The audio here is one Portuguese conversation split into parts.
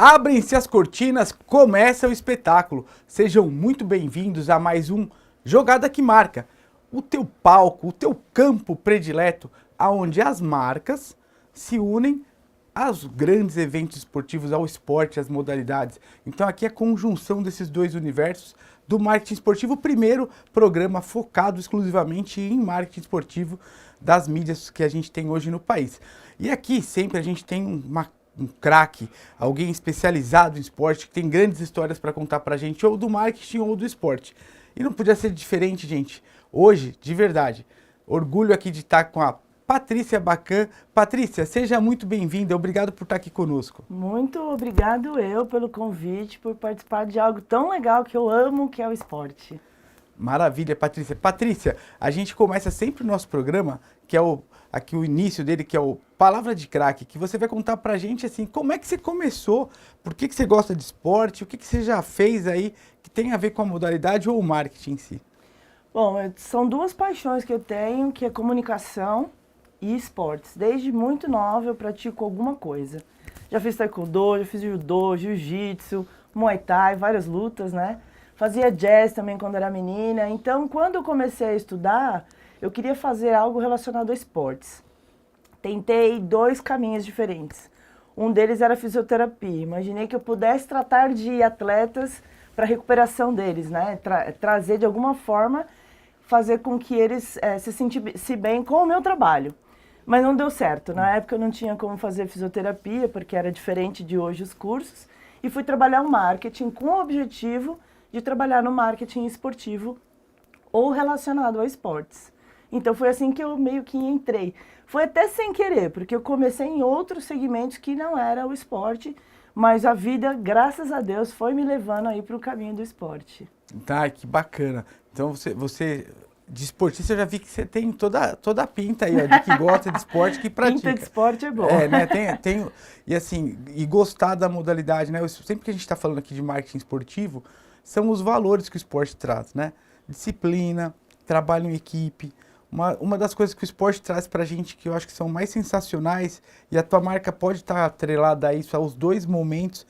Abrem-se as cortinas, começa o espetáculo. Sejam muito bem-vindos a mais um Jogada que Marca, o teu palco, o teu campo predileto, aonde as marcas se unem aos grandes eventos esportivos, ao esporte, às modalidades. Então aqui é a conjunção desses dois universos do marketing esportivo, o primeiro programa focado exclusivamente em marketing esportivo das mídias que a gente tem hoje no país. E aqui sempre a gente tem um craque, alguém especializado em esporte, que tem grandes histórias para contar para a gente, ou do marketing ou do esporte. E não podia ser diferente, gente. Hoje, de verdade, orgulho aqui de estar com a Patrícia Bacan. Patrícia, seja muito bem-vinda, obrigado por estar aqui conosco. Muito obrigado eu pelo convite, por participar de algo tão legal que eu amo, que é o esporte. Maravilha, Patrícia. Patrícia, a gente começa sempre o nosso programa, que é aqui o início dele, que é o Palavra de Craque, que você vai contar pra gente assim, como é que você começou, por que você gosta de esporte, o que você já fez aí que tem a ver com a modalidade ou o marketing em si. Bom, são duas paixões que eu tenho, que é comunicação e esportes. Desde muito nova eu pratico alguma coisa. Já fiz taekwondo, já fiz judô, jiu-jitsu, muay thai, várias lutas, né? Fazia jazz também quando era menina. Então, quando eu comecei a estudar, eu queria fazer algo relacionado a esportes. Tentei 2 caminhos diferentes. Um deles era fisioterapia. Imaginei que eu pudesse tratar de atletas para a recuperação deles, né? Trazer de alguma forma, fazer com que eles se sentissem bem com o meu trabalho. Mas não deu certo. Na época eu não tinha como fazer fisioterapia, porque era diferente de hoje os cursos. E fui trabalhar o marketing com o objetivo de trabalhar no marketing esportivo ou relacionado a esportes. Então foi assim que eu meio que entrei. Foi até sem querer, porque eu comecei em outros segmentos que não era o esporte, mas a vida, graças a Deus, foi me levando aí para o caminho do esporte. Tá, que bacana. Então você de esportista, eu já vi que você tem toda a pinta aí, ó, de que gosta de esporte, que pratica. Pinta de esporte é bom. É, né, e assim, e gostar da modalidade, né, sempre que a gente está falando aqui de marketing esportivo, são os valores que o esporte traz, né, disciplina, trabalho em equipe. Uma das coisas que o esporte traz pra gente, que eu acho que são mais sensacionais, e a tua marca pode estar atrelada a isso, aos 2 momentos,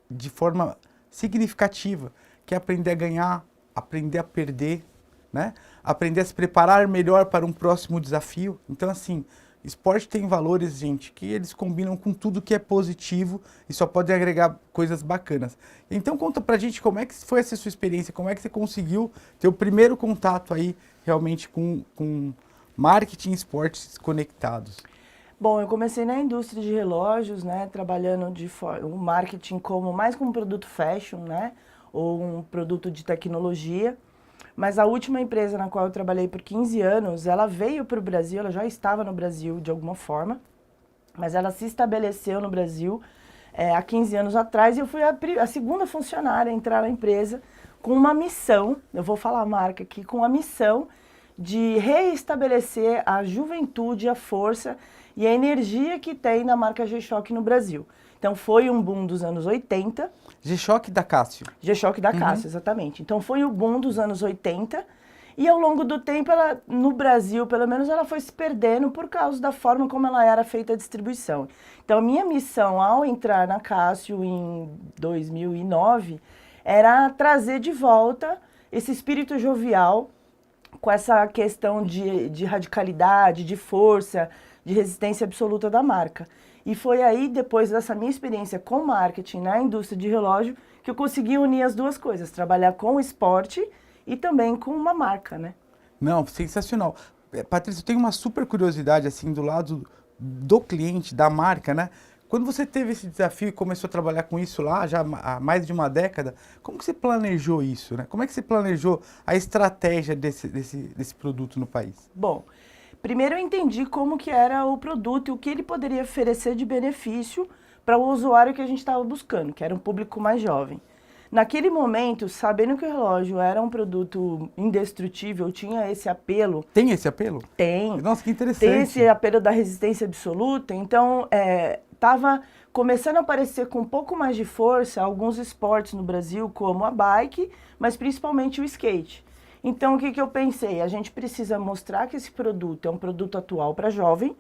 de forma significativa, que é aprender a ganhar, aprender a perder, né? Aprender a se preparar melhor para um próximo desafio. Então, assim, esporte tem valores, gente, que eles combinam com tudo que é positivo e só podem agregar coisas bacanas. Então, conta pra gente como é que foi essa sua experiência, como é que você conseguiu ter o primeiro contato aí realmente com marketing e esportes conectados. Bom, eu comecei na indústria de relógios, né, trabalhando o marketing mais como produto fashion, né, ou um produto de tecnologia. Mas a última empresa na qual eu trabalhei por 15 anos, ela veio para o Brasil, ela já estava no Brasil de alguma forma, mas ela se estabeleceu no Brasil há 15 anos atrás, e eu fui a segunda funcionária a entrar na empresa com uma missão, eu vou falar a marca aqui, com a missão de reestabelecer a juventude, a força e a energia que tem na marca G-Shock no Brasil. Então foi um boom dos anos 80. G-Shock da Cássio. G-Shock da Cássio, exatamente. Então foi o boom dos anos 80 e ao longo do tempo, ela, no Brasil pelo menos, ela foi se perdendo por causa da forma como ela era feita a distribuição. Então a minha missão ao entrar na Cássio em 2009 era trazer de volta esse espírito jovial com essa questão de radicalidade, de força, de resistência absoluta da marca. E foi aí, depois dessa minha experiência com marketing na indústria de relógio, que eu consegui unir as duas coisas, trabalhar com o esporte e também com uma marca, né? Não, sensacional. Patrícia, eu tenho uma super curiosidade, assim, do lado do cliente, da marca, né? Quando você teve esse desafio e começou a trabalhar com isso lá, já há mais de uma década, como que você planejou isso, né? Como é que você planejou a estratégia desse produto no país? Bom, primeiro eu entendi como que era o produto e o que ele poderia oferecer de benefício para o usuário que a gente estava buscando, que era um público mais jovem. Naquele momento, sabendo que o relógio era um produto indestrutível, tinha esse apelo. Tem esse apelo? Tem. Nossa, que interessante. Tem esse apelo da resistência absoluta, então estava começando a aparecer com um pouco mais de força alguns esportes no Brasil, como a bike, mas principalmente o skate. Então, o que eu pensei? A gente precisa mostrar que esse produto é um produto atual para jovem,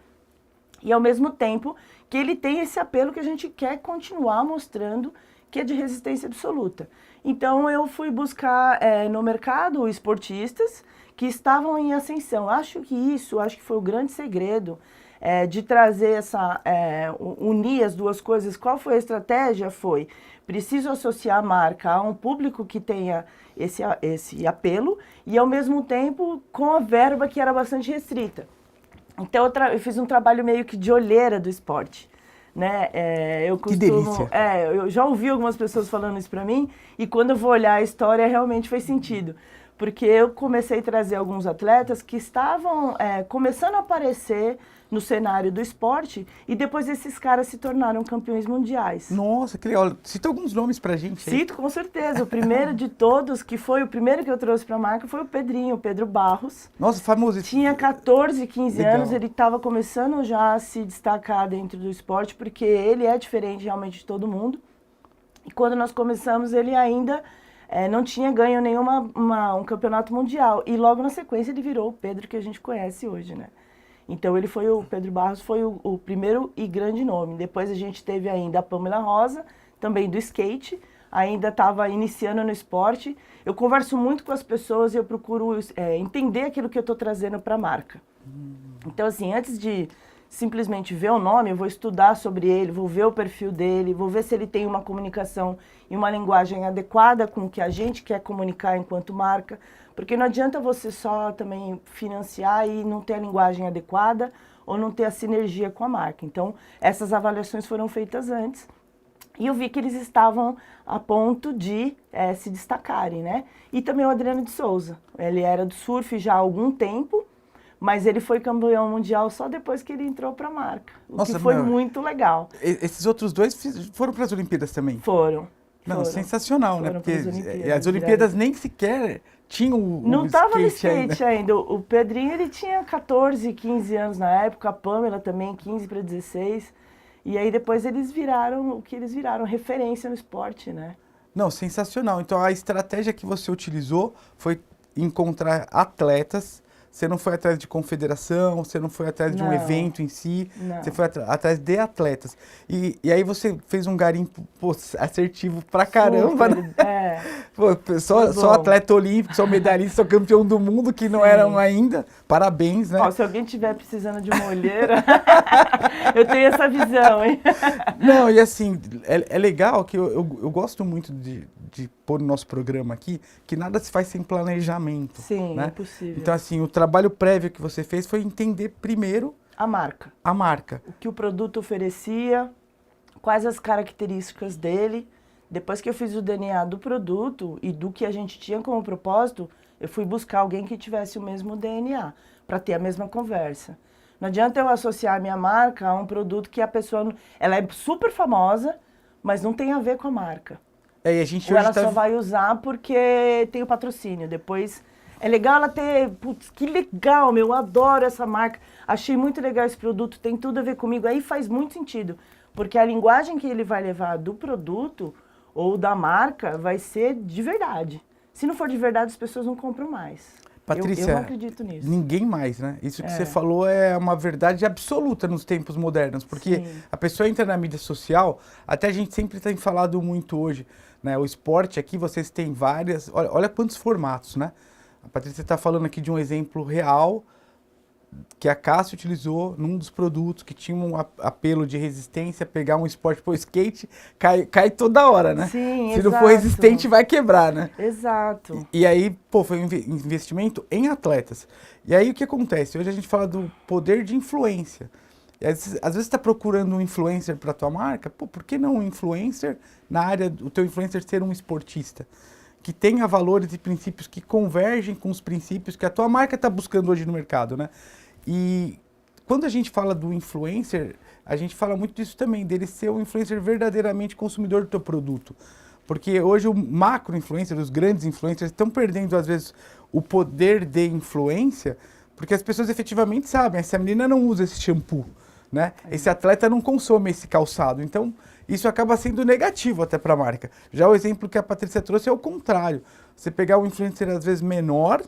E ao mesmo tempo que ele tem esse apelo que a gente quer continuar mostrando, que é de resistência absoluta. Então eu fui buscar no mercado esportistas que estavam em ascensão. Acho que foi o grande segredo de trazer unir as duas coisas. Qual foi a estratégia? Foi, preciso associar a marca a um público que tenha esse apelo e ao mesmo tempo com a verba que era bastante restrita. Então eu fiz um trabalho meio que de olheira do esporte, né? Que delícia. Eu já ouvi algumas pessoas falando isso para mim e quando eu vou olhar a história realmente faz sentido, porque eu comecei a trazer alguns atletas que estavam começando a aparecer no cenário do esporte e depois esses caras se tornaram campeões mundiais. Nossa, que legal. Cita alguns nomes pra gente aí. Cito, com certeza. O primeiro de todos, que foi o primeiro que eu trouxe para a marca, foi o Pedrinho, o Pedro Barros. Nossa, famoso. Tinha 14, 15 Legal. anos, ele estava começando já a se destacar dentro do esporte, porque ele é diferente realmente de todo mundo. E quando nós começamos, ele ainda não tinha ganho um campeonato mundial. E logo na sequência ele virou o Pedro que a gente conhece hoje, né? Então o Pedro Barros foi o primeiro e grande nome. Depois a gente teve ainda a Pamela Rosa, também do skate, ainda estava iniciando no esporte. Eu converso muito com as pessoas e eu procuro entender aquilo que eu estou trazendo para a marca. Então assim, antes de simplesmente ver o nome, eu vou estudar sobre ele, vou ver o perfil dele, vou ver se ele tem uma comunicação e uma linguagem adequada com o que a gente quer comunicar enquanto marca. Porque não adianta você só também financiar e não ter a linguagem adequada ou não ter a sinergia com a marca. Então, essas avaliações foram feitas antes e eu vi que eles estavam a ponto de se destacarem, né? E também o Adriano de Souza. Ele era do surf já há algum tempo, mas ele foi campeão mundial só depois que ele entrou para a marca. Nossa, que foi muito legal. Esses outros dois foram para as Olimpíadas também? Foram. Não, sensacional, né? Porque as Olimpíadas nem sequer tinham não estava no skate skate ainda. O Pedrinho, ele tinha 14, 15 anos na época, a Pamela também, 15 para 16. E aí depois eles viraram o que eles viraram, referência no esporte, né? Não, sensacional. Então a estratégia que você utilizou foi encontrar atletas. Você não foi atrás de confederação, você não foi atrás de um evento em si, você foi atrás de atletas. E aí você fez um garimpo assertivo pra caramba, né? Pô, só atleta olímpico, só medalhista, só campeão do mundo, que não eram ainda. Parabéns, né? Ó, se alguém estiver precisando de uma olheira, eu tenho essa visão, hein? Não, e assim, é legal que eu gosto muito de pôr no nosso programa aqui, que nada se faz sem planejamento. Sim, né? é possível. Então, assim, o trabalho prévio que você fez foi entender primeiro a marca. A marca. O que o produto oferecia, quais as características dele. Depois que eu fiz o DNA do produto e do que a gente tinha como propósito, eu fui buscar alguém que tivesse o mesmo DNA, para ter a mesma conversa. Não adianta eu associar a minha marca a um produto que a pessoa... Ela é super famosa, mas não tem a ver com a marca. E a gente ou ela só vai usar porque tem o patrocínio. Depois, é legal ela ter... Putz, que legal, meu, eu adoro essa marca. Achei muito legal esse produto, tem tudo a ver comigo. Aí faz muito sentido, porque a linguagem que ele vai levar do produto ou da marca vai ser de verdade. Se não for de verdade, as pessoas não compram mais. Patrícia, eu não acredito nisso. Ninguém mais, né? Isso que você falou é uma verdade absoluta nos tempos modernos, porque a pessoa entra na mídia social, até a gente sempre tem falado muito hoje, né? O esporte aqui, vocês têm várias, olha quantos formatos, né? A Patrícia está falando aqui de um exemplo real que a Cássia utilizou num dos produtos que tinha um apelo de resistência, pegar um esporte por skate, cai toda hora, né? Sim, Se não for resistente, vai quebrar, né? Exato. E aí, pô, foi um investimento em atletas. E aí o que acontece? Hoje a gente fala do poder de influência. E às vezes você está procurando um influencer para tua marca, pô, por que não um influencer na área, o teu influencer ser um esportista? Que tenha valores e princípios que convergem com os princípios que a tua marca está buscando hoje no mercado, né? E quando a gente fala do influencer, a gente fala muito disso também, dele ser um influencer verdadeiramente consumidor do teu produto. Porque hoje o macro influencer, os grandes influencers, estão perdendo às vezes o poder de influência, porque as pessoas efetivamente sabem, essa menina não usa esse shampoo, né? Esse atleta não consome esse calçado. Então, isso acaba sendo negativo até para a marca. Já o exemplo que a Patrícia trouxe é o contrário. Você pegar um influencer às vezes menor,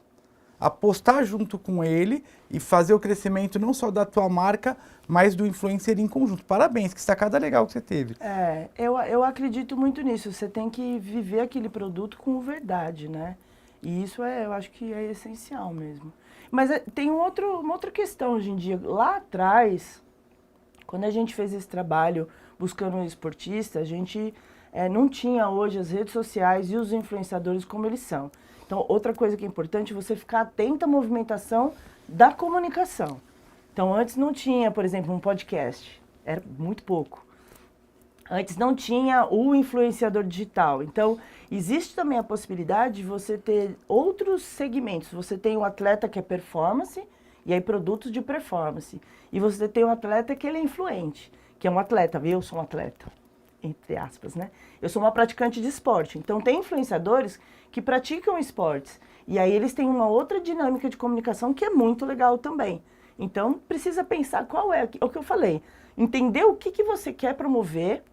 apostar junto com ele e fazer o crescimento não só da tua marca, mas do influencer em conjunto. Parabéns, que sacada legal que você teve. Eu acredito muito nisso. Você tem que viver aquele produto com verdade, né? E isso eu acho que é essencial mesmo. Mas tem uma outra questão hoje em dia. Lá atrás, quando a gente fez esse trabalho buscando um esportista, a gente não tinha hoje as redes sociais e os influenciadores como eles são. Então, outra coisa que é importante é você ficar atento à movimentação da comunicação. Então, antes não tinha, por exemplo, um podcast. Era muito pouco. Antes não tinha o influenciador digital. Então, existe também a possibilidade de você ter outros segmentos. Você tem um atleta que é performance, e aí produtos de performance. E você tem um atleta que ele é influente, que é um atleta, eu sou um atleta, entre aspas, né? Eu sou uma praticante de esporte. Então, tem influenciadores que praticam esportes. E aí eles têm uma outra dinâmica de comunicação que é muito legal também. Então, precisa pensar qual é o que eu falei. Entender o que você quer promover,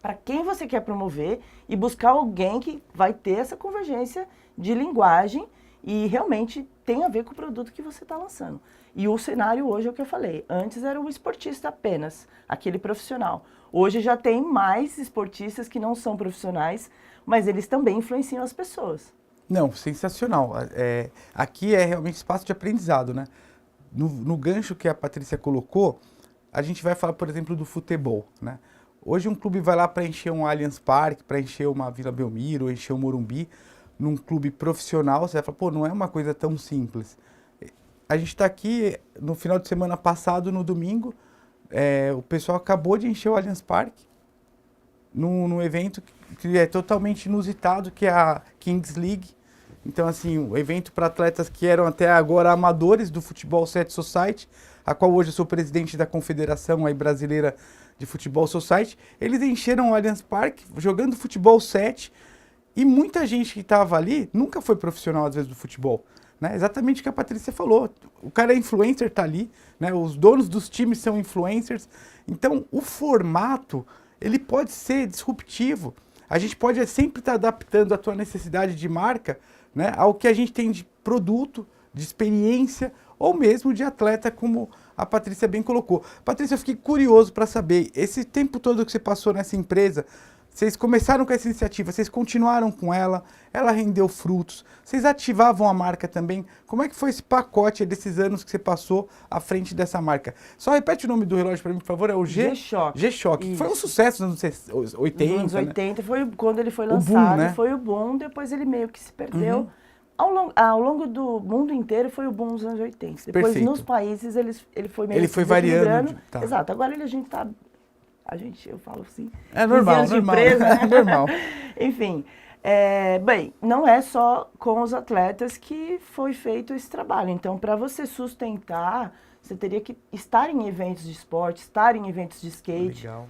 para quem você quer promover e buscar alguém que vai ter essa convergência de linguagem e realmente tem a ver com o produto que você está lançando. E o cenário hoje é o que eu falei. Antes era o esportista apenas, aquele profissional. Hoje já tem mais esportistas que não são profissionais, mas eles também influenciam as pessoas. Não, sensacional. Aqui é realmente espaço de aprendizado, né? No gancho que a Patrícia colocou, a gente vai falar, por exemplo, do futebol, né? Hoje um clube vai lá para encher um Allianz Parque, para encher uma Vila Belmiro, encher um Morumbi, num clube profissional, você vai falar, pô, não é uma coisa tão simples. A gente está aqui, no final de semana passado, no domingo, o pessoal acabou de encher o Allianz Parque, num evento que é totalmente inusitado, que é a Kings League. Então, assim, um evento para atletas que eram até agora amadores do Futebol 7 Society, a qual hoje eu sou presidente da Confederação aí brasileira de Futebol Society. Eles encheram o Allianz Parque jogando Futebol 7 e muita gente que estava ali nunca foi profissional, às vezes, do futebol. Né? Exatamente o que a Patrícia falou. O cara é influencer, tá ali, né? Os donos dos times são influencers. Então, o formato, ele pode ser disruptivo. A gente pode sempre estar adaptando a tua necessidade de marca, né, ao que a gente tem de produto, de experiência, ou mesmo de atleta, como a Patrícia bem colocou. Patrícia, eu fiquei curioso para saber, esse tempo todo que você passou nessa empresa, vocês começaram com essa iniciativa, vocês continuaram com ela rendeu frutos, vocês ativavam a marca também. Como é que foi esse pacote desses anos que você passou à frente dessa marca? Só repete o nome do relógio para mim, por favor, é o G-Shock. G-Shock, foi um sucesso nos anos 80, nos anos 80, né? Foi quando ele foi o lançado, boom, né? Foi o boom, depois ele meio que se perdeu. Ao longo do mundo inteiro foi o boom dos anos 80. Depois, Perfeito. Nos países, ele foi meio ele que foi variando. Tá. Exato, agora a gente tá... eu falo assim... É normal, de empresa, né? É normal. Enfim, bem, não é só com os atletas que foi feito esse trabalho. Então, para você sustentar, você teria que estar em eventos de esporte, estar em eventos de skate. Legal.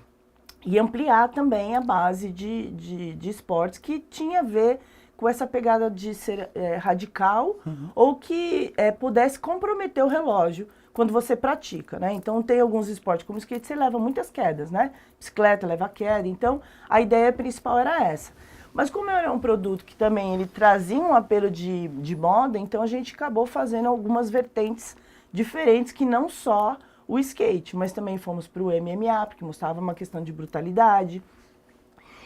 E ampliar também a base de esportes que tinha a ver com essa pegada de ser radical ou que pudesse comprometer o relógio quando você pratica, né? Então, tem alguns esportes como skate, você leva muitas quedas, né? Bicicleta leva queda, então a ideia principal era essa. Mas como era um produto que também ele trazia um apelo de moda, então a gente acabou fazendo algumas vertentes diferentes que não só o skate, mas também fomos para o MMA, porque mostrava uma questão de brutalidade.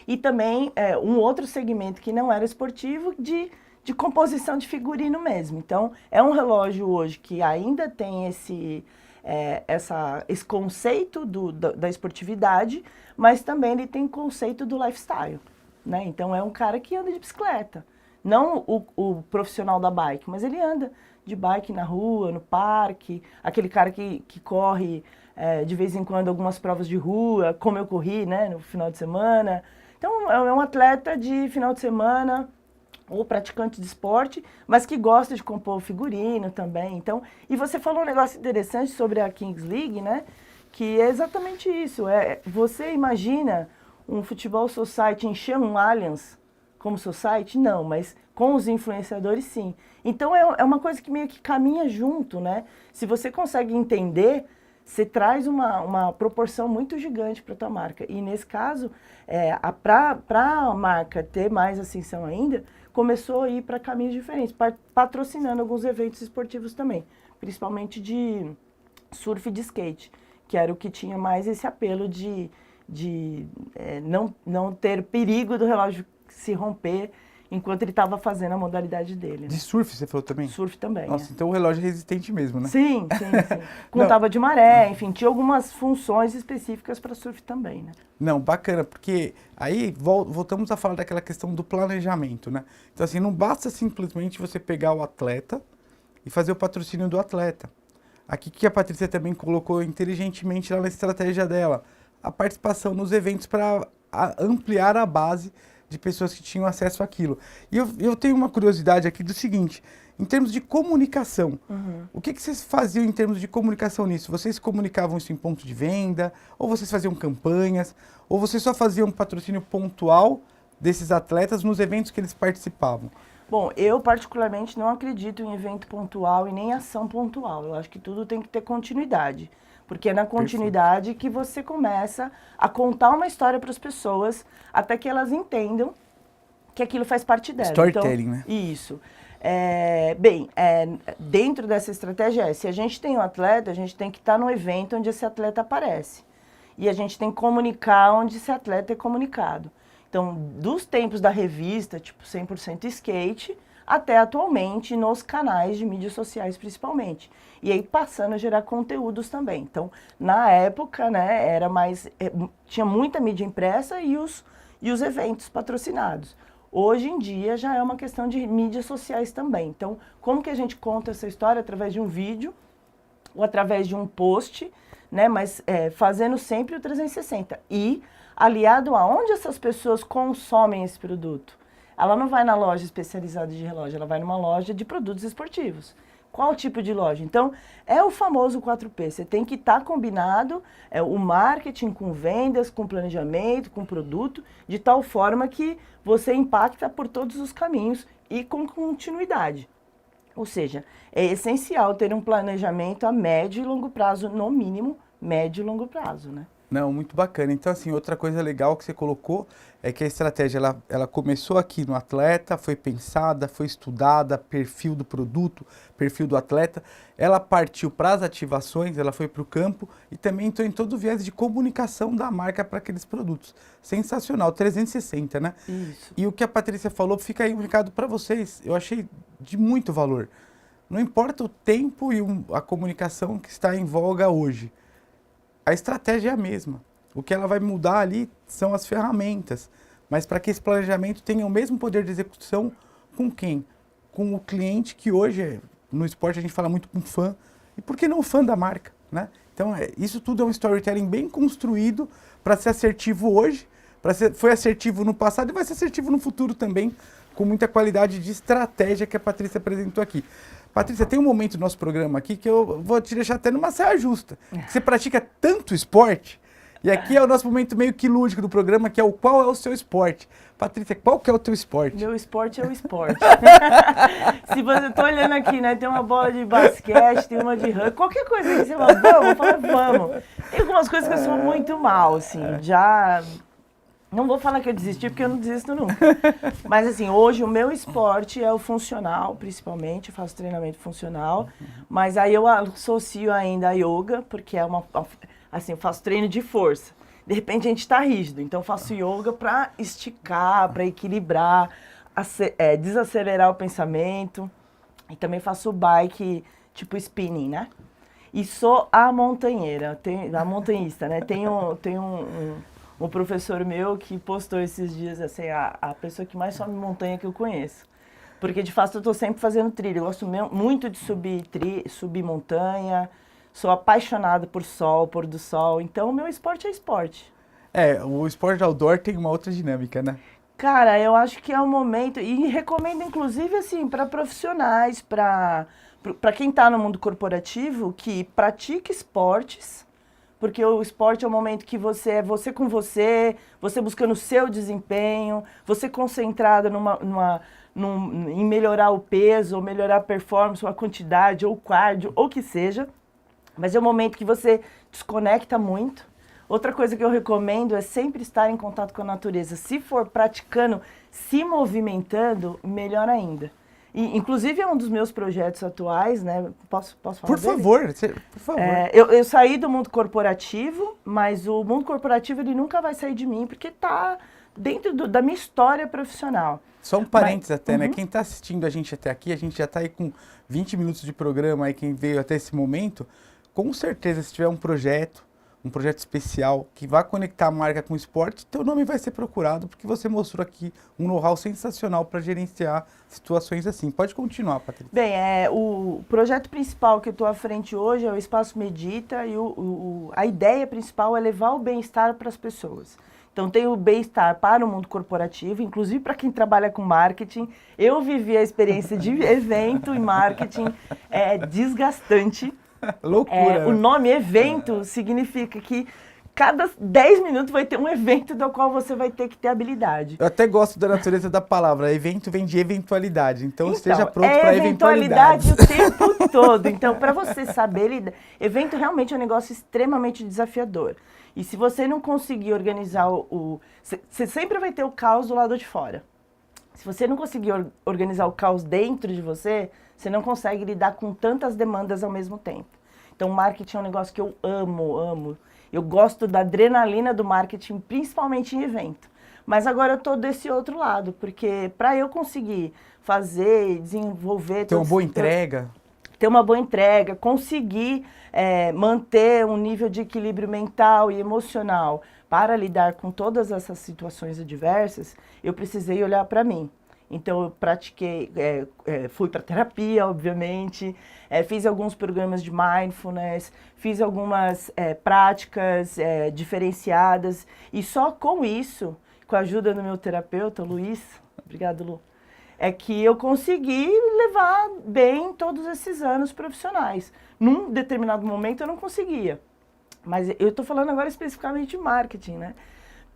E também um outro segmento que não era esportivo, de composição de figurino mesmo. Então, é um relógio hoje que ainda tem esse conceito da esportividade, mas também ele tem conceito do lifestyle, né? Então, é um cara que anda de bicicleta. Não o profissional da bike, mas ele anda de bike na rua, no parque, aquele cara que corre de vez em quando algumas provas de rua, como eu corri, né, no final de semana. Então, é um atleta de final de semana, ou praticante de esporte, mas que gosta de compor figurino também. Então, e você falou um negócio interessante sobre a Kings League, né? Que é exatamente isso. Você imagina um futebol society encher um Allianz como society? Não, mas com os influenciadores, sim. Então, é uma coisa que meio que caminha junto, né? Se você consegue entender, você traz uma proporção muito gigante para a tua marca. E nesse caso, para a marca ter mais ascensão ainda, começou a ir para caminhos diferentes, patrocinando alguns eventos esportivos também, principalmente de surf e de skate, que era o que tinha mais esse apelo de não ter perigo do relógio se romper enquanto ele estava fazendo a modalidade dele. Né? De surf você falou também? Surf também. Nossa, então o relógio é resistente mesmo, né? Sim. Contava de maré, enfim, tinha algumas funções específicas para surf também, né? Não, bacana, porque aí voltamos a falar daquela questão do planejamento, né? Então assim, não basta simplesmente você pegar o atleta e fazer o patrocínio do atleta. Aqui que a Patrícia também colocou inteligentemente lá na estratégia dela, a participação nos eventos para ampliar a base de pessoas que tinham acesso àquilo. E eu tenho uma curiosidade aqui do seguinte, em termos de comunicação, o que vocês faziam em termos de comunicação nisso? Vocês comunicavam isso em ponto de venda? Ou vocês faziam campanhas? Ou vocês só faziam patrocínio pontual desses atletas nos eventos que eles participavam? Bom, eu particularmente não acredito em evento pontual e nem ação pontual. Eu acho que tudo tem que ter continuidade. Porque é na continuidade que você começa a contar uma história para as pessoas até que elas entendam que aquilo faz parte dela. Storytelling, então, né? Isso. Dentro dessa estratégia, se a gente tem um atleta, a gente tem que estar no evento onde esse atleta aparece. E a gente tem que comunicar onde esse atleta é comunicado. Então, dos tempos da revista, tipo 100% Skate, até atualmente nos canais de mídias sociais principalmente. E aí passando a gerar conteúdos também. Então, na época, né, era mais, tinha muita mídia impressa e os eventos patrocinados. Hoje em dia já é uma questão de mídias sociais também. Então, como que a gente conta essa história? Através de um vídeo ou através de um post, né, mas fazendo sempre o 360. E aliado a onde essas pessoas consomem esse produto. Ela não vai na loja especializada de relógio, ela vai numa loja de produtos esportivos. Qual tipo de loja? Então, é o famoso 4P. Você tem que estar combinado o marketing com vendas, com planejamento, com produto, de tal forma que você impacta por todos os caminhos e com continuidade. Ou seja, é essencial ter um planejamento a médio e longo prazo, no mínimo, médio e longo prazo, né? Não, muito bacana. Então, assim, outra coisa legal que você colocou é que a estratégia, ela começou aqui no atleta, foi pensada, foi estudada, perfil do produto, perfil do atleta. Ela partiu para as ativações, ela foi para o campo e também entrou em todo o viés de comunicação da marca para aqueles produtos. Sensacional, 360, né? Isso. E o que a Patrícia falou, fica aí um recado para vocês. Eu achei de muito valor. Não importa o tempo e a comunicação que está em voga hoje. A estratégia é a mesma. O que ela vai mudar ali são as ferramentas. Mas para que esse planejamento tenha o mesmo poder de execução com quem? Com o cliente que hoje, no esporte, a gente fala muito com fã. E por que não o fã da marca? Né? Então, isso tudo é um storytelling bem construído para ser assertivo hoje, foi assertivo no passado e vai ser assertivo no futuro também, com muita qualidade de estratégia que a Patrícia apresentou aqui. Patrícia, tem um momento do nosso programa aqui que eu vou te deixar até numa saia justa. Você pratica tanto esporte, e aqui é o nosso momento meio que lúdico do programa, que é o qual é o seu esporte. Patrícia, qual que é o teu esporte? Meu esporte é o esporte. Se você tá olhando aqui, né, tem uma bola de basquete, tem uma de rugby, qualquer coisa que você fala, vamos, eu falo, vamos. Tem algumas coisas que eu sou muito mal, assim, já... Não vou falar que eu desisti, porque eu não desisto nunca. Mas, assim, hoje o meu esporte é o funcional, principalmente. Eu faço treinamento funcional. Mas aí eu associo ainda a yoga, porque assim, eu faço treino de força. De repente a gente está rígido. Então eu faço yoga para esticar, para equilibrar, desacelerar o pensamento. E também faço bike, tipo spinning, né? E sou a montanheira, a montanhista, né? Tem um professor meu que postou esses dias, assim, a pessoa que mais sobe montanha que eu conheço. Porque, de fato, eu estou sempre fazendo trilha. Eu gosto muito de subir montanha. Sou apaixonada por sol, pôr do sol. Então, o meu esporte é esporte. O esporte outdoor tem uma outra dinâmica, né? Cara, eu acho que é um momento... E recomendo, inclusive, assim, para profissionais, para quem está no mundo corporativo, que pratique esportes. Porque o esporte é o momento que você é você com você buscando o seu desempenho, você concentrada em melhorar o peso, ou melhorar a performance, ou a quantidade, ou o cardio, ou o que seja. Mas é o momento que você desconecta muito, Outra coisa que eu recomendo é sempre estar em contato com a natureza. Se for praticando, se movimentando, melhor ainda. E, inclusive, é um dos meus projetos atuais, né? Posso falar Por dele? favor, por favor. Eu saí do mundo corporativo, mas o mundo corporativo ele nunca vai sair de mim, porque está dentro da minha história profissional. Só um parênteses até, né? Quem está assistindo a gente até aqui, a gente já está aí com 20 minutos de programa, aí quem veio até esse momento, com certeza, se tiver um projeto especial que vai conectar a marca com o esporte, teu nome vai ser procurado, porque você mostrou aqui um know-how sensacional para gerenciar situações assim. Pode continuar, Patrícia. Bem, o projeto principal que eu estou à frente hoje é o Espaço Medita e a ideia principal é levar o bem-estar para as pessoas. Então, tem o bem-estar para o mundo corporativo, inclusive para quem trabalha com marketing. Eu vivi a experiência de evento e marketing, é desgastante. Loucura. O nome evento significa que cada 10 minutos vai ter um evento do qual você vai ter que ter habilidade. Eu até gosto da natureza da palavra. Evento vem de eventualidade. Então esteja pronto para eventualidade eventualidade o tempo todo. Então, para você saber lidar, evento realmente é um negócio extremamente desafiador. E se você não conseguir organizar você sempre vai ter o caos do lado de fora. Se você não conseguir organizar o caos dentro de você, você não consegue lidar com tantas demandas ao mesmo tempo. Então, marketing é um negócio que eu amo. Eu gosto da adrenalina do marketing, principalmente em evento. Mas agora eu estou desse outro lado, porque para eu conseguir fazer, desenvolver... Ter uma boa entrega. Ter uma boa entrega, conseguir manter um nível de equilíbrio mental e emocional para lidar com todas essas situações adversas, eu precisei olhar para mim. Então, eu pratiquei, fui para terapia, obviamente, fiz alguns programas de mindfulness, fiz algumas práticas diferenciadas, e só com isso, com a ajuda do meu terapeuta, Luiz, obrigado, Lu, é que eu consegui levar bem todos esses anos profissionais. Num determinado momento eu não conseguia, mas eu estou falando agora especificamente de marketing, né?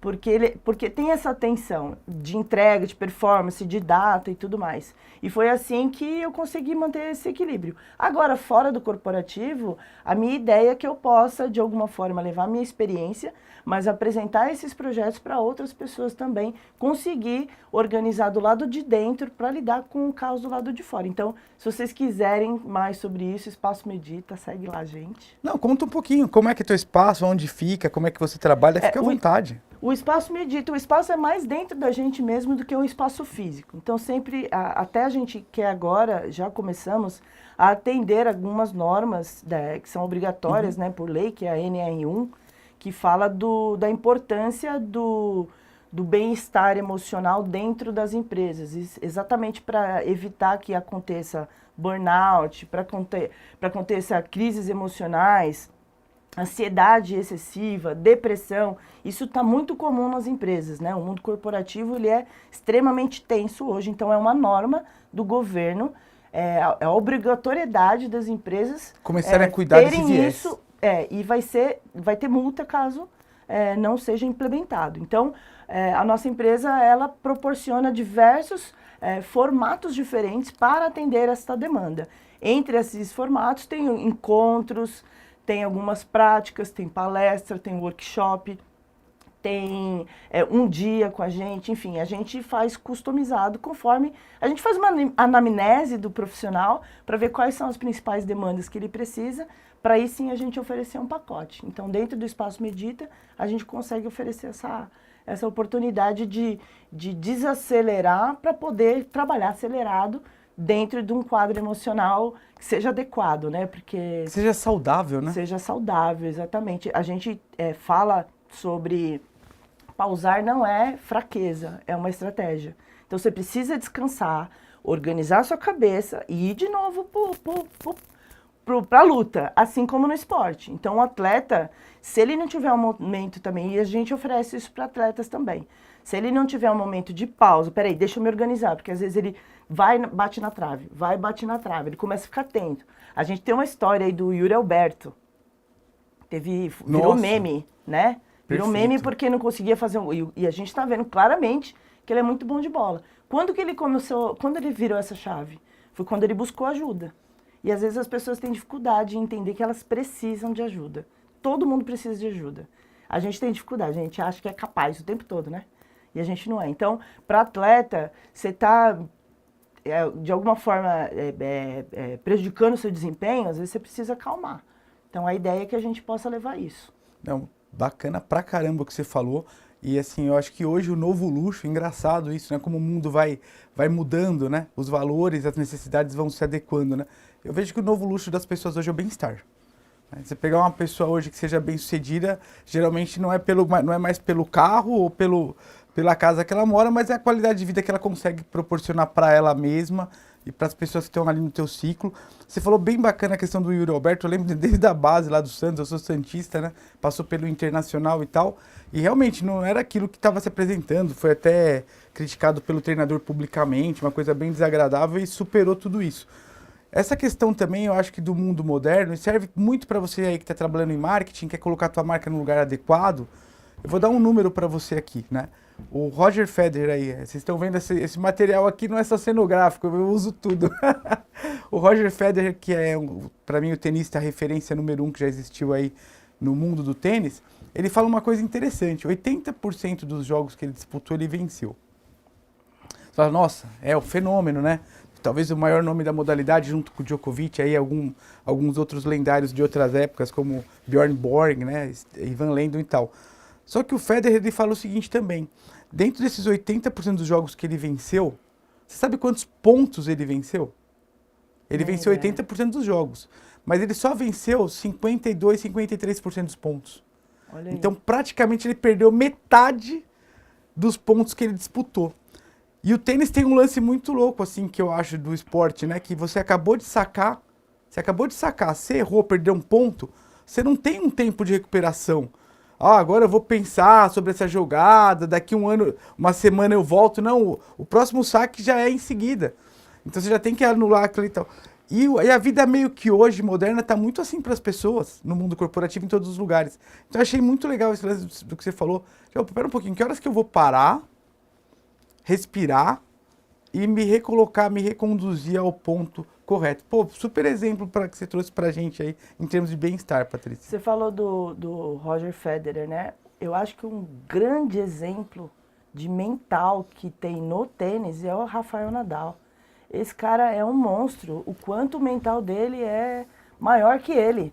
Porque tem essa tensão de entrega, de performance, de data e tudo mais. E foi assim que eu consegui manter esse equilíbrio. Agora, fora do corporativo, a minha ideia é que eu possa, de alguma forma, levar a minha experiência, mas apresentar esses projetos para outras pessoas também, conseguir organizar do lado de dentro para lidar com o caos do lado de fora. Então, se vocês quiserem mais sobre isso, Espaço Medita, segue lá, gente. Não, conta um pouquinho, como é que é teu espaço, onde fica, como é que você trabalha, fica à vontade. O Espaço Medita, o espaço é mais dentro da gente mesmo do que um espaço físico. Então, sempre, até a gente quer agora, já começamos a atender algumas normas que são obrigatórias, né, por lei, que é a NR1, que fala da importância do bem-estar emocional dentro das empresas, exatamente para evitar que aconteça burnout, para aconteça crises emocionais, ansiedade excessiva, depressão. Isso está muito comum nas empresas, né? O mundo corporativo ele é extremamente tenso hoje, então é uma norma do governo, é a obrigatoriedade das empresas começarem a cuidar desse viés. Isso, e vai ter multa caso não seja implementado. Então, a nossa empresa ela proporciona diversos formatos diferentes para atender essa demanda. Entre esses formatos tem encontros, tem algumas práticas, tem palestra, tem workshop, tem um dia com a gente, enfim, a gente faz customizado conforme... A gente faz uma anamnese do profissional para ver quais são as principais demandas que ele precisa, para aí sim a gente oferecer um pacote. Então, dentro do Espaço Medita, a gente consegue oferecer essa oportunidade de desacelerar para poder trabalhar acelerado dentro de um quadro emocional que seja adequado, né? Porque... Seja saudável, né? Seja saudável, exatamente. A gente fala sobre pausar não é fraqueza, é uma estratégia. Então, você precisa descansar, organizar a sua cabeça e ir de novo para a luta, assim como no esporte. Então, o atleta, se ele não tiver um momento também, e a gente oferece isso para atletas também, se ele não tiver um momento de pausa, peraí, deixa eu me organizar, porque às vezes ele bate na trave, ele começa a ficar atento. A gente tem uma história aí do Yuri Alberto, virou meme, né? Virou meme porque não conseguia fazer e a gente está vendo claramente que ele é muito bom de bola. Quando ele virou essa chave? Foi quando ele buscou ajuda. E às vezes as pessoas têm dificuldade em entender que elas precisam de ajuda. Todo mundo precisa de ajuda. A gente tem dificuldade, a gente acha que é capaz o tempo todo, né? E a gente não é. Então, para atleta, você está, de alguma forma, prejudicando o seu desempenho, às vezes você precisa acalmar. Então, a ideia é que a gente possa levar isso. Não, bacana pra caramba o que você falou. E assim, eu acho que hoje o novo luxo, engraçado isso, né? Como o mundo vai mudando, né? Os valores, as necessidades vão se adequando, né? Eu vejo que o novo luxo das pessoas hoje é o bem-estar. Né? Você pegar uma pessoa hoje que seja bem-sucedida, geralmente não é mais pelo carro ou pela casa que ela mora, mas é a qualidade de vida que ela consegue proporcionar para ela mesma e para as pessoas que estão ali no teu ciclo. Você falou bem bacana a questão do Yuri Alberto, eu lembro desde a base lá do Santos, eu sou santista, né? Passou pelo Internacional e tal, e realmente não era aquilo que estava se apresentando, foi até criticado pelo treinador publicamente, uma coisa bem desagradável, e superou tudo isso. Essa questão também, eu acho que do mundo moderno, e serve muito para você aí que está trabalhando em marketing, quer colocar a tua marca no lugar adequado. Eu vou dar um número para você aqui, né? O Roger Federer aí, vocês estão vendo esse material aqui, não é só cenográfico, eu uso tudo. O Roger Federer, que é, para mim, o tenista referência número 1 que já existiu aí no mundo do tênis, ele fala uma coisa interessante, 80% dos jogos que ele disputou, ele venceu. Você fala, nossa, é o fenômeno, né? Talvez o maior nome da modalidade, junto com o Djokovic, aí alguns outros lendários de outras épocas, como Bjorn Borg, né? Ivan Lendl e tal. Só que o Federer, ele fala o seguinte também, dentro desses 80% dos jogos que ele venceu, você sabe quantos pontos ele venceu? Ele venceu 80% dos jogos, mas ele só venceu 52, 53% dos pontos. Olha Então, aí. praticamente, ele perdeu metade dos pontos que ele disputou. E o tênis tem um lance muito louco, assim, que eu acho, do esporte, né? Que você acabou de sacar, você errou, perdeu um ponto, você não tem um tempo de recuperação. Ah, agora eu vou pensar sobre essa jogada, daqui um ano, uma semana eu volto. Não, o próximo saque já é em seguida. Então você já tem que anular aquilo e tal. E a vida meio que hoje, moderna, tá muito assim para as pessoas, no mundo corporativo, em todos os lugares. Então eu achei muito legal esse lance do que você falou. Pera um pouquinho, que horas que eu vou parar, respirar e me recolocar, me reconduzir ao ponto correto? Pô, super exemplo que você trouxe pra gente aí, em termos de bem-estar, Patrícia. Você falou do Roger Federer, né? Eu acho que um grande exemplo de mental que tem no tênis é o Rafael Nadal. Esse cara é um monstro. O quanto o mental dele é maior que ele.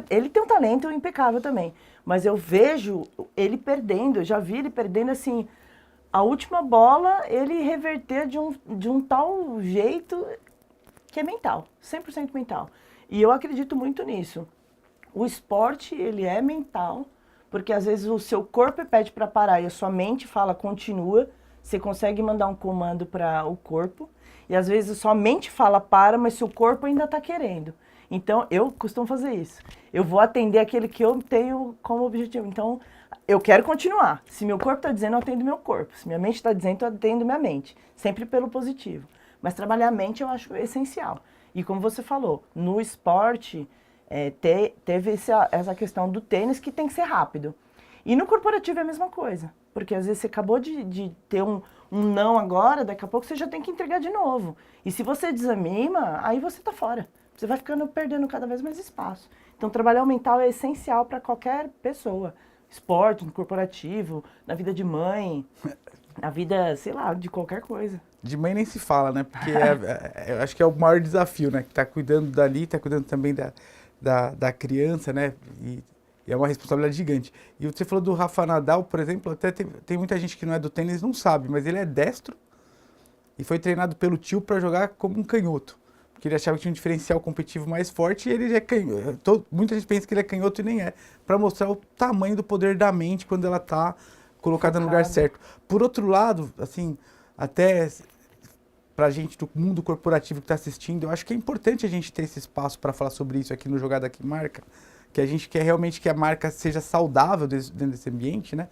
Ele tem um talento impecável também. Mas eu vejo ele perdendo, eu já vi ele perdendo assim. A última bola ele reverter de um tal jeito que é mental, 100% mental. E eu acredito muito nisso. O esporte, ele é mental, porque às vezes o seu corpo pede para parar e a sua mente fala continua, você consegue mandar um comando para o corpo, e às vezes a sua mente fala para, mas seu corpo ainda está querendo. Então, eu costumo fazer isso. Eu vou atender aquele que eu tenho como objetivo. Então, eu quero continuar. Se meu corpo está dizendo, eu atendo meu corpo. Se minha mente está dizendo, eu atendo minha mente. Sempre pelo positivo. Mas trabalhar a mente eu acho essencial. E como você falou, no esporte, teve essa questão do tênis que tem que ser rápido. E no corporativo é a mesma coisa. Porque às vezes você acabou de ter um não agora, daqui a pouco você já tem que entregar de novo. E se você desanima, aí você está fora. Você vai perdendo cada vez mais espaço. Então, trabalhar o mental é essencial para qualquer pessoa. Esporte, no corporativo, na vida de mãe, na vida, sei lá, de qualquer coisa. De mãe nem se fala, né? Porque eu acho que é o maior desafio, né? Que tá cuidando dali, tá cuidando também da criança, né? E é uma responsabilidade gigante. E você falou do Rafa Nadal, por exemplo, até tem muita gente que não é do tênis não sabe, mas ele é destro e foi treinado pelo tio para jogar como um canhoto. Porque ele achava que tinha um diferencial competitivo mais forte e ele é canhoto. Muita gente pensa que ele é canhoto e nem é. Para mostrar o tamanho do poder da mente quando ela está colocada no lugar certo. Por outro lado, assim, até pra gente do mundo corporativo que está assistindo, eu acho que é importante a gente ter esse espaço para falar sobre isso aqui no Jogada que Marca, que a gente quer realmente que a marca seja saudável dentro desse ambiente, né?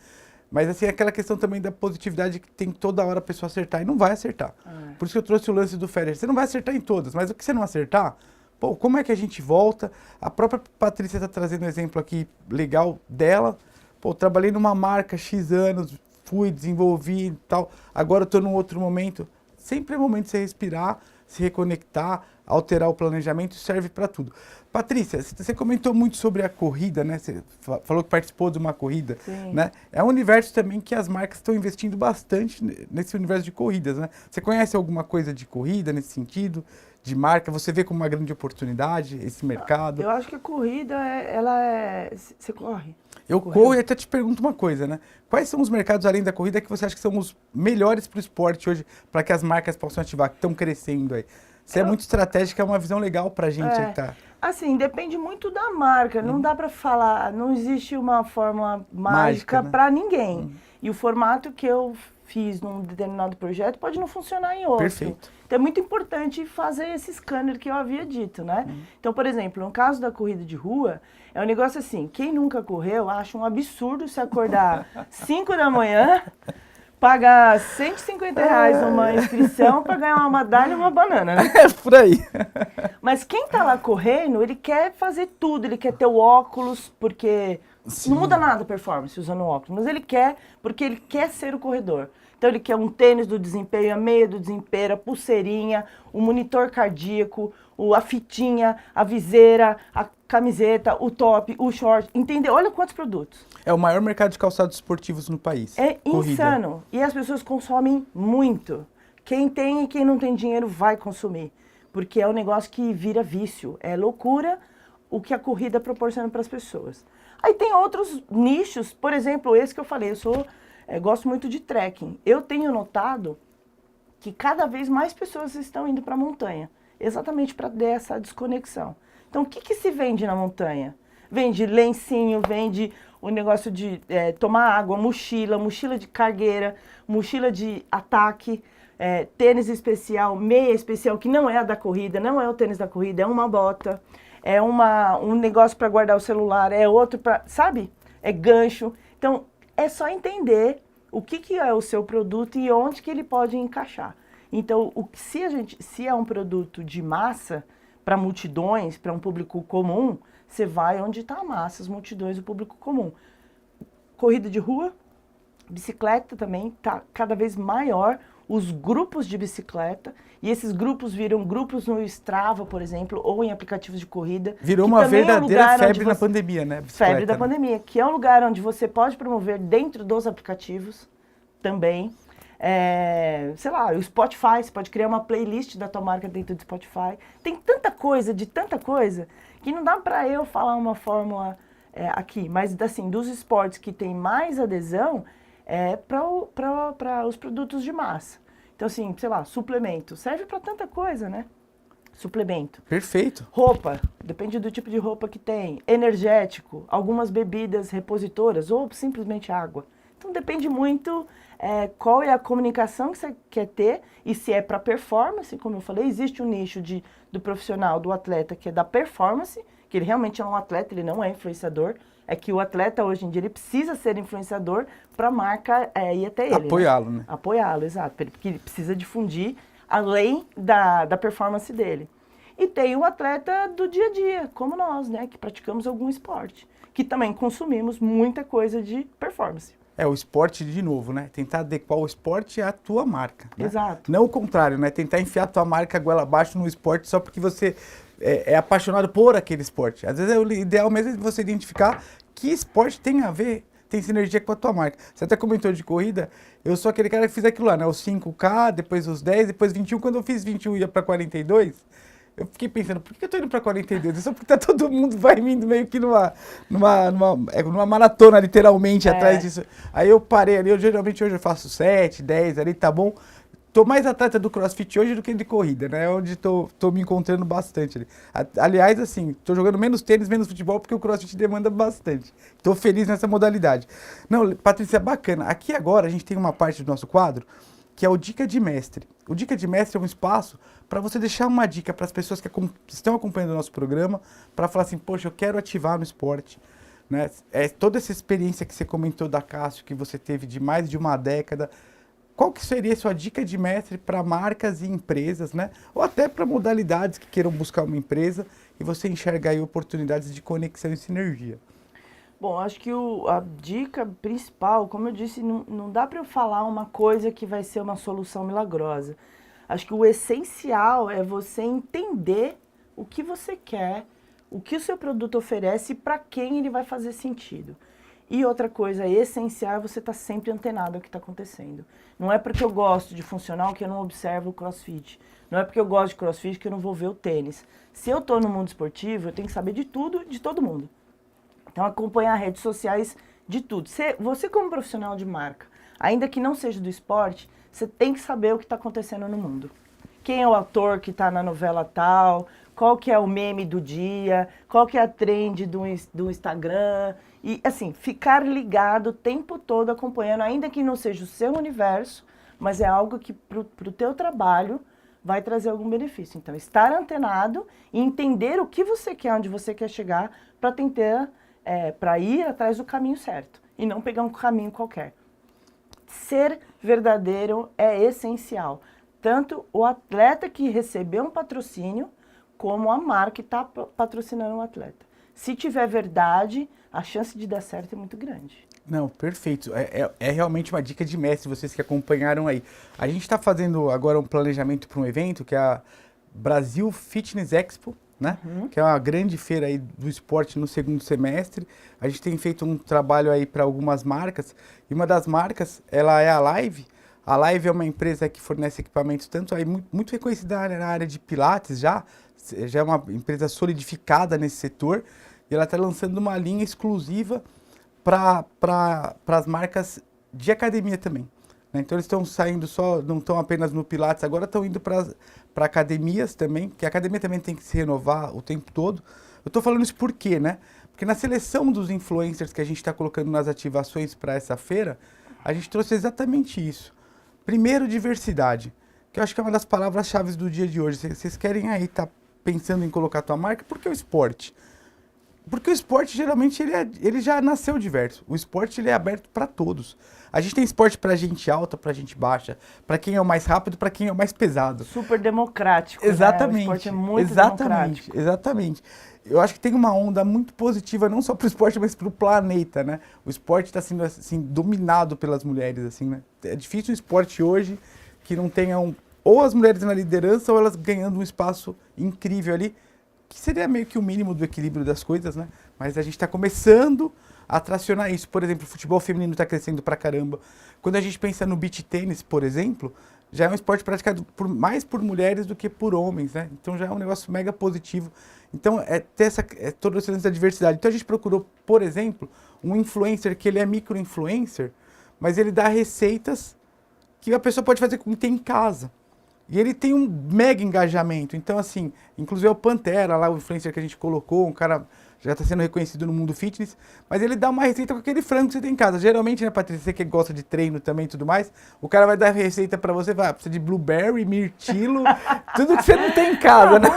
Mas assim, aquela questão também da positividade que tem toda hora a pessoa acertar e não vai acertar. Por isso que eu trouxe o lance do Federer. Você não vai acertar em todas, mas o que você não acertar, pô, como é que a gente volta? A própria Patrícia está trazendo um exemplo aqui legal dela. Pô, trabalhei numa marca X anos, fui, desenvolvi e tal. Agora eu estou num outro momento. Sempre é momento de você respirar, se reconectar, alterar o planejamento, serve para tudo. Patrícia, você comentou muito sobre a corrida, né? Você falou que participou de uma corrida, Sim. né? É um universo também que as marcas estão investindo bastante nesse universo de corridas, né? Você conhece alguma coisa de corrida nesse sentido, de marca? Você vê como uma grande oportunidade esse mercado? Eu acho que a corrida, ela é... Você corre? Eu corro e até te pergunto uma coisa, né? Quais são os mercados além da corrida que você acha que são os melhores para o esporte hoje, para que as marcas possam ativar, que estão crescendo aí? Você é muito estratégica, é uma visão legal para a gente aí que tá. Assim, depende muito da marca. Não dá para falar, não existe uma fórmula mágica né? para ninguém. E o formato que eu fiz num determinado projeto pode não funcionar em outro. Perfeito. Então é muito importante fazer esse scanner que eu havia dito, né? Então, por exemplo, no caso da corrida de rua, é um negócio assim, quem nunca correu acha um absurdo se acordar 5 da manhã, pagar R$150 uma inscrição para ganhar uma medalha e uma banana, né? É por aí. Mas quem tá lá correndo, ele quer fazer tudo, ele quer ter o óculos, porque não muda nada a performance usando o óculos, mas ele quer, porque ele quer ser o corredor. Então ele quer um tênis do desempenho, a meia do desempenho, a pulseirinha, o monitor cardíaco, a fitinha, a viseira, a camiseta, o top, o short, entendeu? Olha quantos produtos. É o maior mercado de calçados esportivos no país. É corrida. insano. E as pessoas consomem muito. Quem tem e quem não tem dinheiro vai consumir. Porque é um negócio que vira vício. É loucura o que a corrida proporciona para as pessoas. Aí tem outros nichos, por exemplo, esse que eu falei, gosto muito de trekking. Eu tenho notado que cada vez mais pessoas estão indo para a montanha, exatamente para ter essa desconexão. Então, o que se vende na montanha? Vende lencinho, vende o negócio de tomar água, mochila de cargueira, mochila de ataque, tênis especial, meia especial, que não é a da corrida, não é o tênis da corrida, é uma bota, é um negócio para guardar o celular, é outro para, sabe? É gancho. Então, é só entender o que é o seu produto e onde que ele pode encaixar. Então, se é um produto de massa, para multidões, para um público comum, você vai onde está a massa, as multidões, o público comum. Corrida de rua, bicicleta também está cada vez maior, os grupos de bicicleta, e esses grupos viram grupos no Strava, por exemplo, ou em aplicativos de corrida. Virou uma verdadeira febre na pandemia, né? Febre da pandemia, que é um lugar onde você pode promover dentro dos aplicativos também. Sei lá, o Spotify, você pode criar uma playlist da tua marca dentro do Spotify. Tem tanta coisa, que não dá para eu falar uma fórmula aqui. Mas, assim, dos esportes que tem mais adesão, para os produtos de massa. Então, assim, sei lá, suplemento. Serve para tanta coisa, né? Suplemento. Perfeito. Roupa, depende do tipo de roupa que tem. Energético, algumas bebidas repositoras ou simplesmente água. Então, depende muito qual é a comunicação que você quer ter e se é para performance, como eu falei, existe um nicho do profissional, do atleta, que é da performance, que ele realmente é um atleta, ele não é influenciador. É que o atleta, hoje em dia, ele precisa ser influenciador para a marca ir até ele. Apoiá-lo, né? Apoiá-lo, exato. Porque ele precisa difundir além da performance dele. E tem o atleta do dia a dia, como nós, né? Que praticamos algum esporte. Que também consumimos muita coisa de performance. O esporte de novo, né? Tentar adequar o esporte à tua marca. Né? Exato. Não o contrário, né? Tentar enfiar a tua marca goela abaixo no esporte só porque você é apaixonado por aquele esporte. Às vezes o ideal mesmo é você identificar que esporte tem a ver, tem sinergia com a tua marca. Você até comentou de corrida, eu sou aquele cara que fiz aquilo lá, né? Os 5K, depois os 10, depois 21. Quando eu fiz 21 e ia pra 42, eu fiquei pensando, por que eu tô indo pra 42? É só porque todo mundo vai vindo meio que numa maratona, literalmente, atrás disso. Aí eu parei ali, geralmente hoje eu faço 7, 10 ali, tá bom? Tô mais atleta do CrossFit hoje do que de corrida, né? É onde tô me encontrando bastante ali. Aliás, assim, tô jogando menos tênis, menos futebol, porque o CrossFit demanda bastante. Tô feliz nessa modalidade. Não, Patrícia, bacana. Aqui agora a gente tem uma parte do nosso quadro que é o Dica de Mestre. O Dica de Mestre é um espaço para você deixar uma dica para as pessoas que estão acompanhando o nosso programa, para falar assim, poxa, eu quero ativar no esporte. Né? Toda essa experiência que você comentou da Cássio, que você teve de mais de uma década, qual que seria a sua dica de mestre para marcas e empresas, né? Ou até para modalidades que queiram buscar uma empresa e você enxergar aí oportunidades de conexão e sinergia? Bom, acho que a dica principal, como eu disse, não dá para eu falar uma coisa que vai ser uma solução milagrosa. Acho que o essencial é você entender o que você quer, o que o seu produto oferece e para quem ele vai fazer sentido. E outra coisa essencial é você estar sempre antenado ao que está acontecendo. Não é porque eu gosto de funcional que eu não observo o CrossFit. Não é porque eu gosto de CrossFit que eu não vou ver o tênis. Se eu estou no mundo esportivo, eu tenho que saber de tudo, de todo mundo. Então, acompanhar redes sociais de tudo. Você como profissional de marca, ainda que não seja do esporte, você tem que saber o que está acontecendo no mundo. Quem é o ator que está na novela tal, qual que é o meme do dia, qual que é a trend do Instagram. E, assim, ficar ligado o tempo todo acompanhando, ainda que não seja o seu universo, mas é algo que para o teu trabalho vai trazer algum benefício. Então, estar antenado e entender o que você quer, onde você quer chegar, para tentar, para ir atrás do caminho certo. E não pegar um caminho qualquer. Ser verdadeiro é essencial. Tanto o atleta que recebeu um patrocínio, como a marca que está patrocinando o atleta. Se tiver verdade, a chance de dar certo é muito grande. Não, perfeito. É realmente uma dica de mestre, vocês que acompanharam aí. A gente está fazendo agora um planejamento para um evento, que é a Brasil Fitness Expo, né? Que é uma grande feira aí do esporte no segundo semestre. A gente tem feito um trabalho aí para algumas marcas, e uma das marcas, ela é a Live. A Live é uma empresa que fornece equipamentos tanto aí muito reconhecida na área de pilates já é uma empresa solidificada nesse setor, e ela está lançando uma linha exclusiva para as marcas de academia também, né? Então eles estão saindo não estão apenas no pilates, agora estão indo para academias também, que a academia também tem que se renovar o tempo todo. Eu estou falando isso por quê, né? Porque na seleção dos influencers que a gente está colocando nas ativações para essa feira, a gente trouxe exatamente isso. Primeiro, diversidade, que eu acho que é uma das palavras-chave do dia de hoje. Vocês querem aí estar pensando em colocar a tua marca? Por que o esporte? Porque o esporte, geralmente, ele já nasceu diverso. O esporte, ele é aberto para todos. A gente tem esporte para gente alta, para gente baixa, para quem é o mais rápido, para quem é o mais pesado. Super democrático, exatamente, né? O esporte é muito democrático. Exatamente. Eu acho que tem uma onda muito positiva, não só para o esporte, mas para o planeta, né? O esporte está sendo, assim, dominado pelas mulheres, assim, né? É difícil o esporte hoje que não tenham ou as mulheres na liderança ou elas ganhando um espaço incrível ali, que seria meio que o mínimo do equilíbrio das coisas, né? Mas a gente está começando a tracionar isso. Por exemplo, o futebol feminino está crescendo pra caramba. Quando a gente pensa no beach tênis, por exemplo, já é um esporte praticado mais por mulheres do que por homens, né? Então já é um negócio mega positivo. Então ter toda essa diversidade. Então a gente procurou, por exemplo, um influencer que ele é micro-influencer, mas ele dá receitas que a pessoa pode fazer com quem tem em casa. E ele tem um mega engajamento. Então, assim, inclusive é o Pantera, lá o influencer que a gente colocou, um cara já está sendo reconhecido no mundo fitness, mas ele dá uma receita com aquele frango que você tem em casa. Geralmente, né, Patrícia, você que gosta de treino também e tudo mais, o cara vai dar receita para você, precisa de blueberry, mirtilo, tudo que você não tem em casa, né?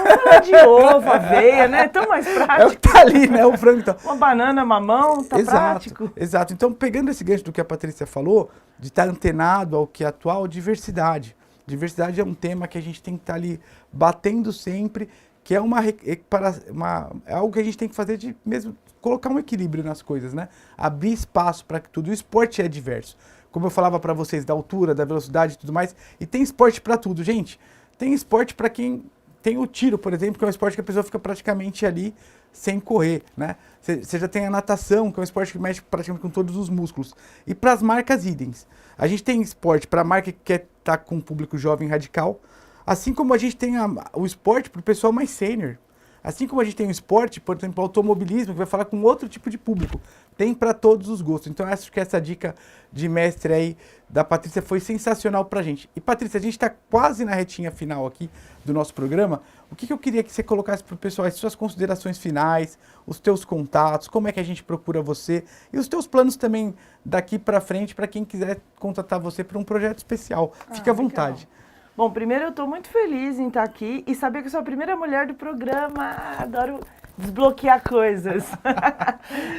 De ovo, aveia, né? É tão mais prático. É o que tá ali, né? O frango. Então. Uma banana, mamão, tá prático. Exato. Então, pegando esse gancho do que a Patrícia falou, de estar antenado ao que é atual, diversidade. Diversidade é um tema que a gente tem que estar ali batendo sempre, que é é algo que a gente tem que fazer de mesmo colocar um equilíbrio nas coisas, né? Abrir espaço para que tudo. O esporte é diverso. Como eu falava para vocês, da altura, da velocidade e tudo mais. E tem esporte para tudo, gente. Tem esporte para quem tem o tiro, por exemplo, que é um esporte que a pessoa fica praticamente ali sem correr, né? Você já tem a natação, que é um esporte que mexe praticamente com todos os músculos. E para as marcas idem. A gente tem esporte para a marca que quer estar com um público jovem radical, assim como a gente tem o esporte para o pessoal mais sênior. Assim como a gente tem o esporte, por exemplo, automobilismo, que vai falar com outro tipo de público. Tem para todos os gostos. Então, acho que essa dica de mestre aí da Patrícia foi sensacional pra gente. E, Patrícia, a gente está quase na retinha final aqui do nosso programa. O que eu queria que você colocasse para o pessoal, as suas considerações finais, os teus contatos, como é que a gente procura você e os teus planos também daqui para frente para quem quiser contratar você para um projeto especial. Fique à vontade. Legal. Bom, primeiro eu estou muito feliz em estar aqui e saber que eu sou a primeira mulher do programa. Adoro desbloquear coisas.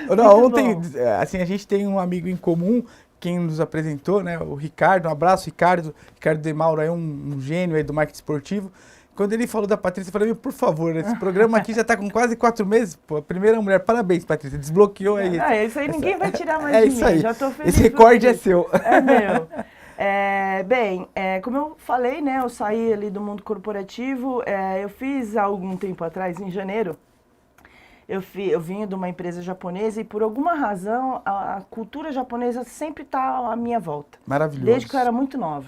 Não, ontem, assim, a gente tem um amigo em comum, quem nos apresentou, né? O Ricardo. Um abraço, Ricardo. Ricardo De Mauro é um gênio aí do marketing esportivo. Quando ele falou da Patrícia, eu falei, por favor, esse programa aqui já está com quase 4 meses. Pô, a primeira mulher, parabéns, Patrícia, desbloqueou aí. Isso aí ninguém vai tirar mais de mim, isso aí. Já estou feliz. Esse recorde é seu. É meu. Como eu falei, né, eu saí ali do mundo corporativo, eu fiz há algum tempo atrás, em janeiro, eu vim de uma empresa japonesa e por alguma razão a cultura japonesa sempre está à minha volta. Maravilhoso. Desde que eu era muito nova.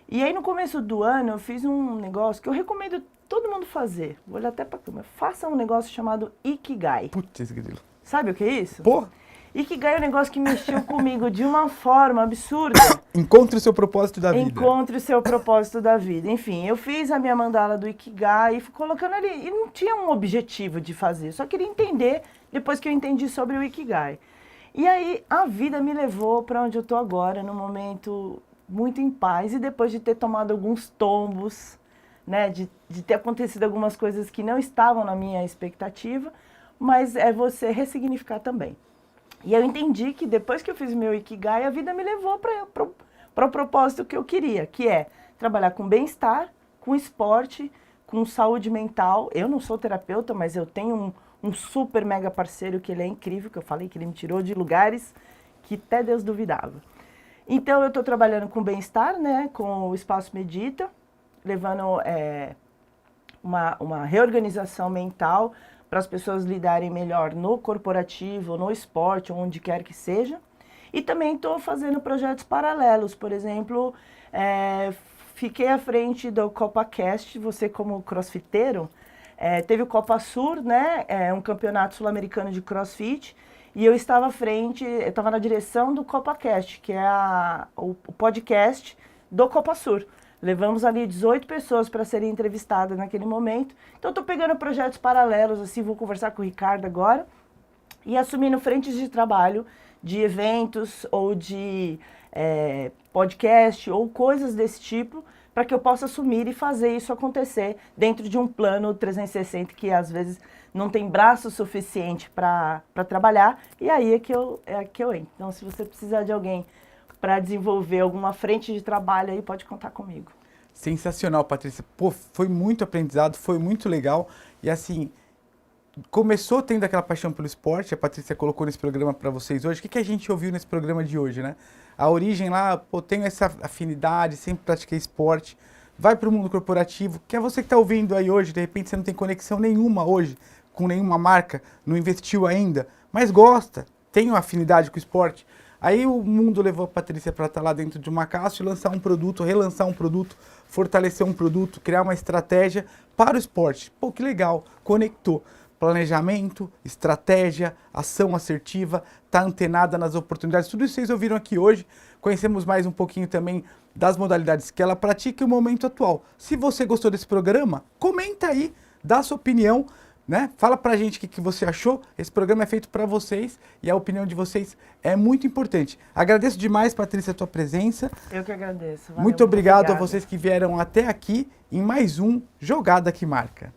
E aí no começo do ano eu fiz um negócio que eu recomendo todo mundo fazer. Vou olhar até pra câmera. Faça um negócio chamado Ikigai. Putz, grilo. Sabe o que é isso? Pô, Ikigai é um negócio que mexeu comigo de uma forma absurda. encontre o seu propósito da vida. Encontre o seu propósito da vida. Enfim, eu fiz a minha mandala do Ikigai e fui colocando ali. E não tinha um objetivo de fazer, só queria entender depois que eu entendi sobre o Ikigai. E aí a vida me levou para onde eu tô agora, num momento muito em paz e depois de ter tomado alguns tombos, né, de ter acontecido algumas coisas que não estavam na minha expectativa, mas é você ressignificar também. E eu entendi que depois que eu fiz meu Ikigai, a vida me levou para o propósito que eu queria, que é trabalhar com bem-estar, com esporte, com saúde mental. Eu não sou terapeuta, mas eu tenho um super mega parceiro que ele é incrível, que eu falei que ele me tirou de lugares que até Deus duvidava. Então eu estou trabalhando com bem-estar, né, com o Espaço Medita, levando uma reorganização mental para as pessoas lidarem melhor no corporativo, no esporte, onde quer que seja. E também estou fazendo projetos paralelos, por exemplo, fiquei à frente do CopaCast, você como crossfiteiro, teve o Copa Sur, né, um campeonato sul-americano de crossfit, e eu estava à frente, eu estava na direção do CopaCast, que é o podcast do Copa Sur. Levamos ali 18 pessoas para serem entrevistadas naquele momento. Então, estou pegando projetos paralelos, assim, vou conversar com o Ricardo agora, e assumindo frentes de trabalho de eventos ou de podcast ou coisas desse tipo, para que eu possa assumir e fazer isso acontecer dentro de um plano 360 que às vezes não tem braço suficiente para trabalhar, e aí é que eu entro. Então, se você precisar de alguém para desenvolver alguma frente de trabalho aí, pode contar comigo. Sensacional, Patrícia. Pô, foi muito aprendizado, foi muito legal. E assim, começou tendo aquela paixão pelo esporte, a Patrícia colocou nesse programa para vocês hoje. O que a gente ouviu nesse programa de hoje, né? A origem lá, pô, tenho essa afinidade, sempre pratiquei esporte. Vai para o mundo corporativo, que é você que está ouvindo aí hoje, de repente você não tem conexão nenhuma hoje com nenhuma marca, não investiu ainda, mas gosta, tem uma afinidade com o esporte. Aí o mundo levou a Patrícia para estar lá dentro de uma casa e lançar um produto, relançar um produto, fortalecer um produto, criar uma estratégia para o esporte. Pô, que legal, conectou. Planejamento, estratégia, ação assertiva, tá antenada nas oportunidades. Tudo isso vocês ouviram aqui hoje. Conhecemos mais um pouquinho também das modalidades que ela pratica e o momento atual. Se você gostou desse programa, comenta aí, dá sua opinião, né? Fala pra gente o que você achou. Esse programa é feito para vocês e a opinião de vocês é muito importante. Agradeço demais, Patrícia, a tua presença. Eu que agradeço. Valeu, muito obrigado a vocês que vieram até aqui em mais um Jogada que Marca.